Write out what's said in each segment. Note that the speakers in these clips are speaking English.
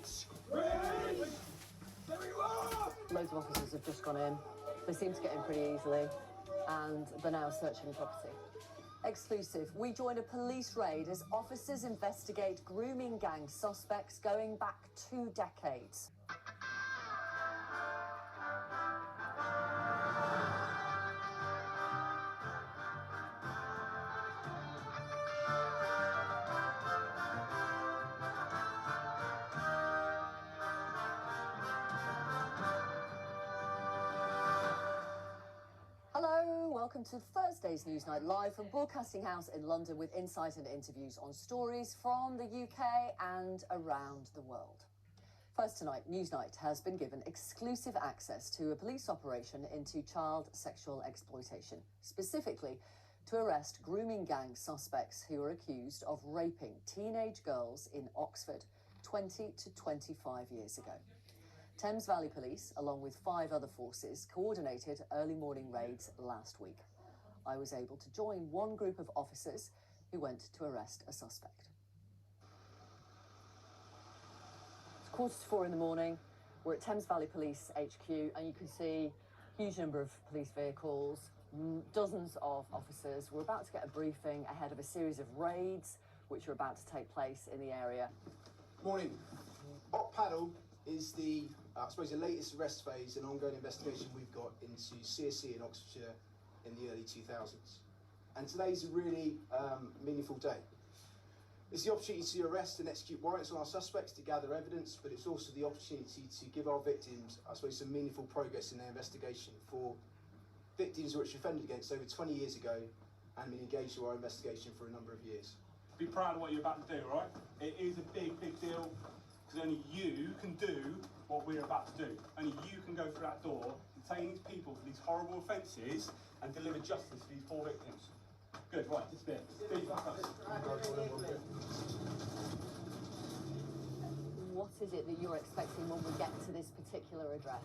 Rage! Rage! There we are! Loads of officers have just gone in. They seem to get in pretty easily, and they're now searching the property. Exclusive, we join a police raid as officers investigate grooming gang suspects going back 2 decades. Hello, welcome to Thursday's Newsnight Live from Broadcasting House in London with insight and interviews on stories from the UK and around the world. First tonight, Newsnight has been given exclusive access to a police operation into child sexual exploitation, specifically to arrest grooming gang suspects who are accused of raping teenage girls in Oxford 20 to 25 years ago. Thames Valley Police, along with 5 other forces, coordinated early morning raids last week. I was able to join one group of officers who went to arrest a suspect. It's 3:45 in the morning. We're at Thames Valley Police HQ, and you can see a huge number of police vehicles, dozens of officers. We're about to get a briefing ahead of a series of raids which are about to take place in the area. Morning. Op Paddle is the, the latest arrest phase and ongoing investigation we've got into CSE in Oxfordshire in the early 2000s. And today's a really meaningful day. It's the opportunity to arrest and execute warrants on our suspects to gather evidence, but it's also the opportunity to give our victims, some meaningful progress in their investigation for victims which were offended against over 20 years ago and been engaged with our investigation for a number of years. Be proud of what you're about to do, all right? It is a big, big deal. Because only you can do what we're about to do. Only you can go through that door, detain these people for these horrible offences and deliver justice for these 4 victims. Good, right, disappear. What is it that you're expecting when we get to this particular address?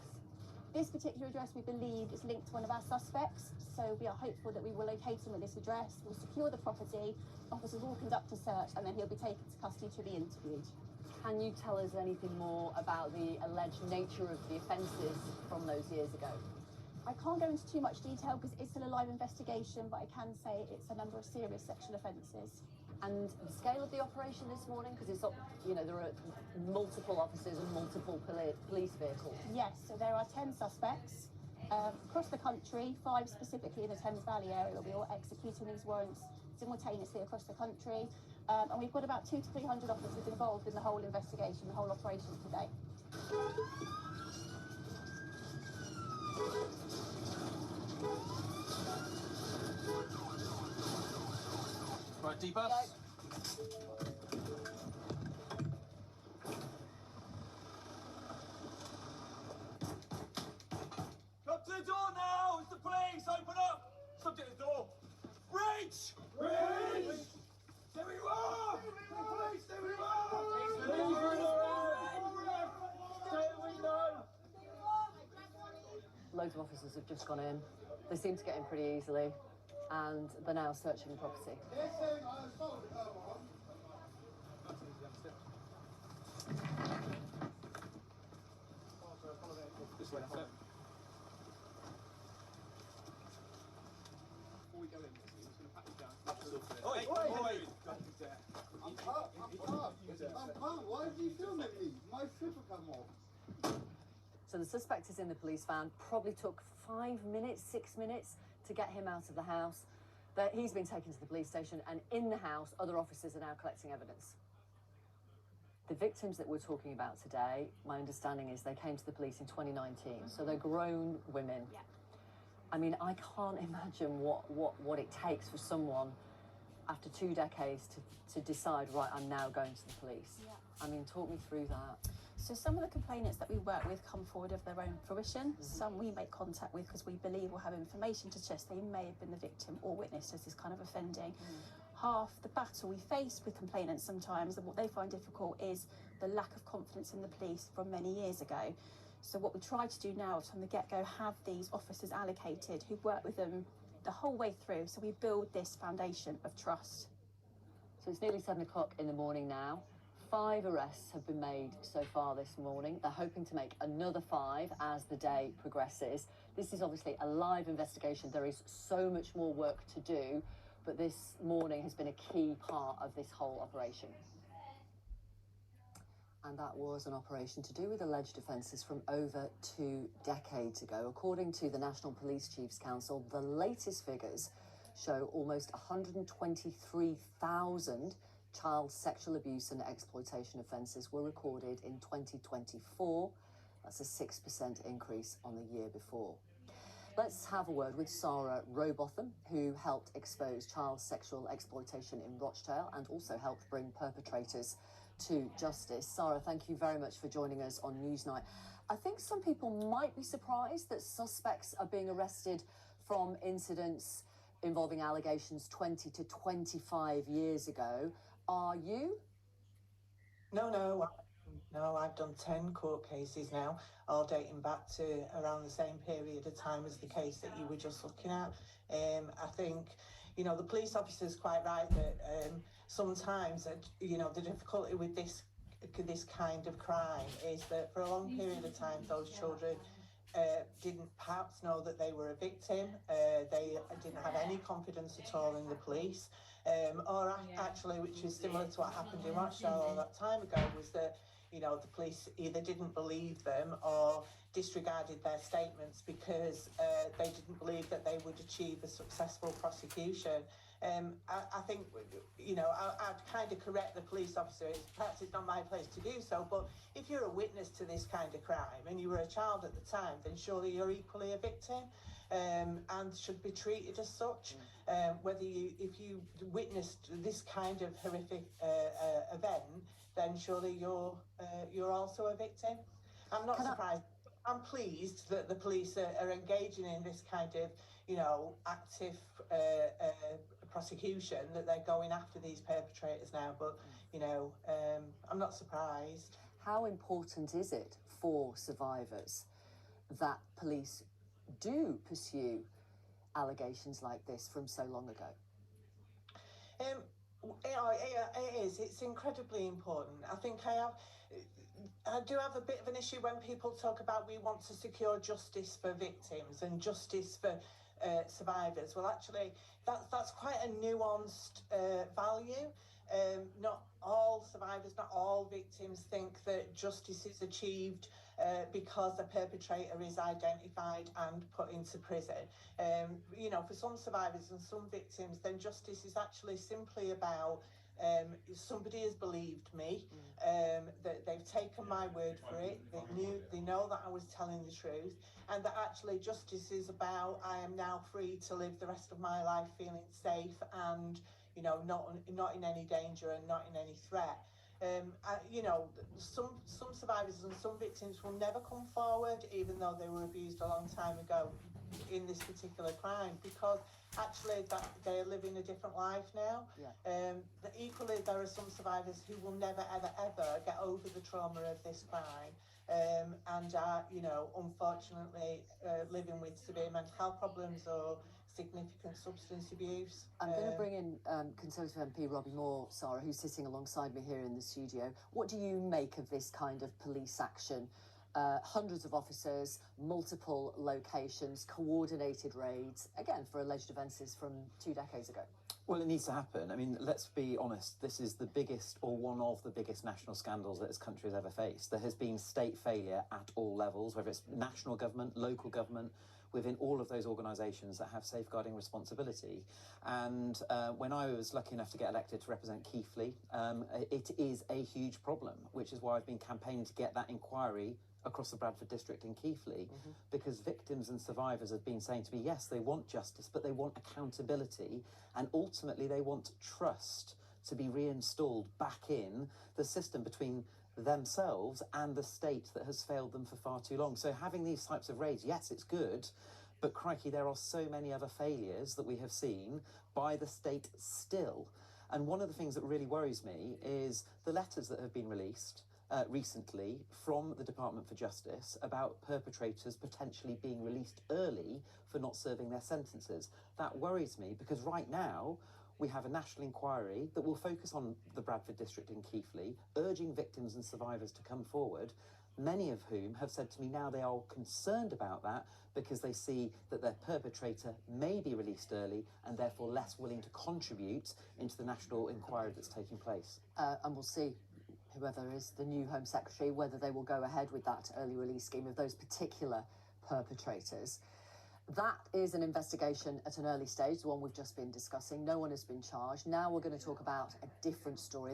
This particular address, we believe, is linked to one of our suspects, so we are hopeful that we will locate him at this address, we'll secure the property, officers will conduct a search, and then he'll be taken to custody to be interviewed. Can you tell us anything more about the alleged nature of the offences from those years ago? I can't go into too much detail because it's still a live investigation, but I can say it's a number of serious sexual offences. And the scale of the operation this morning, because it's, there are multiple officers and multiple police vehicles. Yes, so there are 10 suspects across the country, 5 specifically in the Thames Valley area. We're all executing these warrants simultaneously across the country. And we've got about 200 to 300 officers involved in the whole investigation, the whole operation today. Right, D-bus. Come to the door now! It's the police! Open up! Subject to the door! Rage! Rage! There we are! Police, there we are! Loads of officers have just gone in. They seem to get in pretty easily, and they're now searching the property. This way, sir. Before we go in, I'm just going to pat you down. Oi! I'm calm. Why are you filming me? My slipper come off. So the suspect is in the police van. Probably took 5 minutes, 6 minutes to get him out of the house. He's been taken to the police station, and in the house, other officers are now collecting evidence. The victims that we're talking about today, my understanding is they came to the police in 2019, so they're grown women. Yeah. I mean, I can't imagine what it takes for someone after 2 decades to decide, right, I'm now going to the police. Yeah. I mean, talk me through that. So some of the complainants that we work with come forward of their own fruition. Some we make contact with because we believe will have information to suggest they may have been the victim or witness as this kind of offending. Half the battle we face with complainants sometimes, and what they find difficult, is the lack of confidence in the police from many years ago. So what we try to do now from the get-go, have these officers allocated who work with them the whole way through, so we build this foundation of trust. So it's nearly 7 o'clock in the morning now. 5 arrests have been made so far this morning. They're hoping to make another 5 as the day progresses. This is obviously a live investigation. There is so much more work to do, but this morning has been a key part of this whole operation. And that was an operation to do with alleged offences from over 2 decades ago. According to the National Police Chiefs Council, the latest figures show almost 123,000 child sexual abuse and exploitation offences were recorded in 2024. That's a 6% increase on the year before. Let's have a word with Sarah Robotham, who helped expose child sexual exploitation in Rochdale and also helped bring perpetrators to justice. Sarah, thank you very much for joining us on Newsnight. I think some people might be surprised that suspects are being arrested from incidents involving allegations 20 to 25 years ago. Are you? No, I've done 10 court cases now, all dating back to around the same period of time as the case that you were just looking at. I think, you know, the police officer's quite right that sometimes, you know, the difficulty with this kind of crime is that for a long period of time, those children didn't perhaps know that they were a victim. They didn't have any confidence at all in the police. Or actually, which is similar to what happened in Rochdale all that time ago, was that, you know, the police either didn't believe them or disregarded their statements because they didn't believe that they would achieve a successful prosecution. I think, you know, I'd kind of correct the police officer. Perhaps it's not my place to do so, but if you're a witness to this kind of crime and you were a child at the time, then surely you're equally a victim and should be treated as such. If you witnessed this kind of horrific event, then surely you're also a victim. I'm not surprised. I'm pleased that the police are engaging in this kind of, you know, active prosecution, that they're going after these perpetrators now. But, you know, I'm not surprised. How important is it for survivors that police do pursue allegations like this from so long ago? It is. It's incredibly important. I think I do have a bit of an issue when people talk about we want to secure justice for victims and justice for survivors. Well, actually, that's quite a nuanced value. Not all survivors, not all victims think that justice is achieved because a perpetrator is identified and put into prison. You know, for some survivors and some victims, then justice is actually simply about somebody has believed me, that they've taken my word for it, they know that I was telling the truth, and that actually justice is about I am now free to live the rest of my life feeling safe and, you know, not in any danger and not in any threat. You know, some survivors and some victims will never come forward, even though they were abused a long time ago in this particular crime, because actually that they're living a different life now. Yeah. Equally, there are some survivors who will never, ever get over the trauma of this crime, and are, you know, unfortunately living with severe mental health problems or significant substance abuse. I'm going to bring in Conservative MP Robbie Moore, Sarah, who's sitting alongside me here in the studio. What do you make of this kind of police action? Hundreds of officers, multiple locations, coordinated raids, again, for alleged offences from 2 decades ago. Well, it needs to happen. I mean, let's be honest, this is the biggest or one of the biggest national scandals that this country has ever faced. There has been state failure at all levels, whether it's national government, local government, within all of those organisations that have safeguarding responsibility. And when I was lucky enough to get elected to represent Keighley, it is a huge problem, which is why I've been campaigning to get that inquiry across the Bradford district in Keighley, because victims and survivors have been saying to me, yes, they want justice, but they want accountability, and ultimately they want trust to be reinstalled back in the system between themselves and the state that has failed them for far too long. So having these types of raids, yes, it's good, but crikey, there are so many other failures that we have seen by the state still. And one of the things that really worries me is the letters that have been released recently from the Department for Justice about perpetrators potentially being released early for not serving their sentences. That worries me because right now we have a national inquiry that will focus on the Bradford district in Keighley, urging victims and survivors to come forward, many of whom have said to me now they are concerned about that because they see that their perpetrator may be released early and therefore less willing to contribute into the national inquiry that's taking place. And we'll see, whoever is the new Home Secretary, whether they will go ahead with that early release scheme of those particular perpetrators. That is an investigation at an early stage, the one we've just been discussing. No one has been charged. Now we're going to talk about a different story.